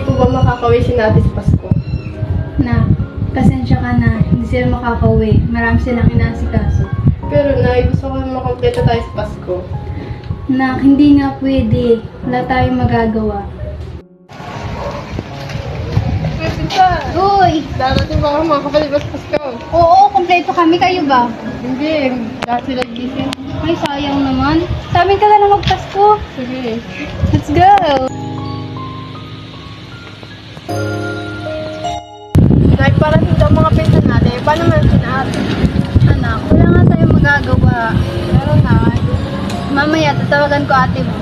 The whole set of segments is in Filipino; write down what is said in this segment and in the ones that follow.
po ba makakauwi si Ate sa Pasko? Na, pasensya ka na. Hindi sila makakauwi. Marami silang inaasikaso. Pero Nay, gusto ko makompleto tayo sa Pasko. Na, hindi nga pwede. Wala tayong magagawa. Uy! Darating ba ang mga kapatid sa Pasko? Oo, kompleto kami. Kayo ba? Hindi, dahil sila gising. Ay, sayang naman. Sabi ka na magpasko. Sige. Let's go! Nay, para dito ang mga pinsan natin. Paano man si Ate? Anak, wala nga tayong magagawa. Pero Nay, Mamaya, tatawagan ko ate mo.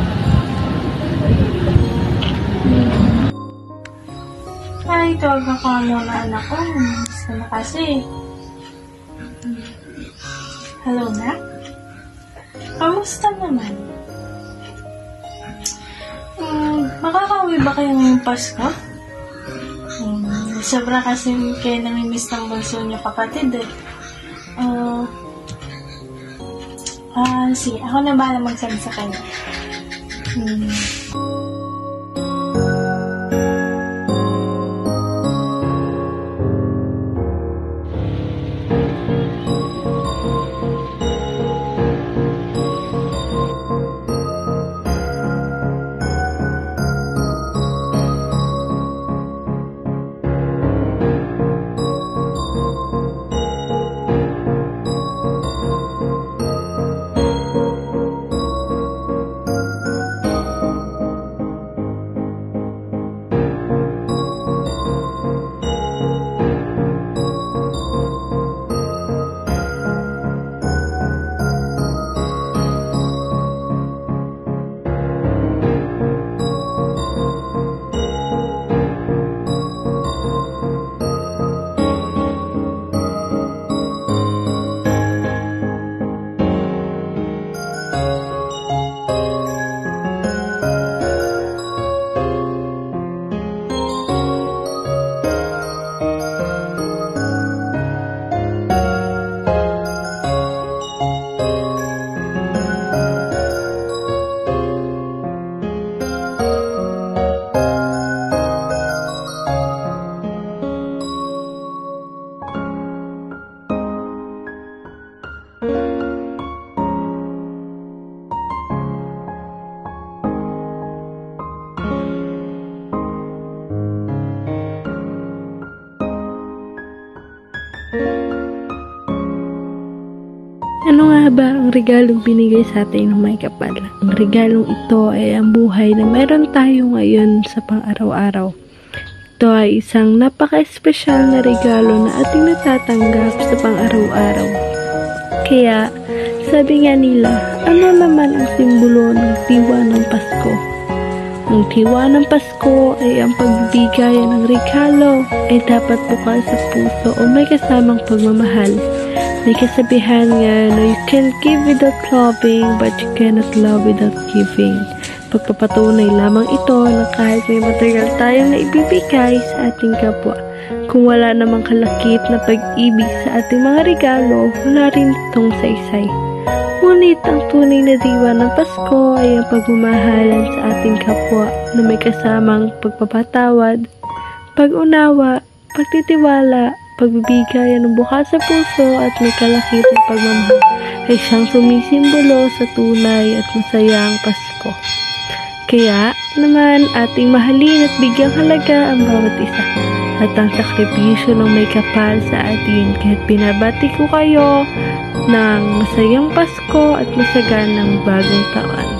Ay, tawagan ko muna anak ko. Miss ko na kasi. Hello, Nak? Kamusta naman? Makakauwi ba kayo ngayong Pasko? Sobra kasi kayo namimiss ng bunso niya kapatid eh. Sige, ako na bahala magsabi sa kanya. Ano nga ba ang regalong binigay sa atin ng may kapal? Ang regalong ito ay ang buhay na meron tayo ngayon sa pang-araw-araw. Ito ay isang napaka-espesyal na regalo na ating natatanggap sa pang-araw-araw. Kaya, sabi nga nila, ano naman ang simbolo ng tiwa ng Pasko? Ang tiwa ng Pasko ay ang pagbibigay ng regalo ay dapat bukas sa puso o may kasamang pagmamahal. May kasabihan nga na you can give without loving but you cannot love without giving. Pagpapatunay lamang ito na kahit may material tayong naibibigay sa ating kapwa, kung wala namang kalakip na pag-ibig sa ating mga regalo, wala rin itong saysay. Ngunit ang tunay na diwa ng Pasko ay ang pagmamahalan sa ating kapwa na may kasamang pagpapatawad, pag-unawa, pagtitiwala, pagbibigay ng bukas sa puso at may kalakip na pagmamahal ay siyang sumisimbolo sa tunay at masayang Pasko. Kaya naman ating mahalin at bigyang halaga ang bawat isa at ang sakripisyo ng may kapal sa atin. Kaya't binabati ko kayo ng masayang Pasko at masaganang bagong taon.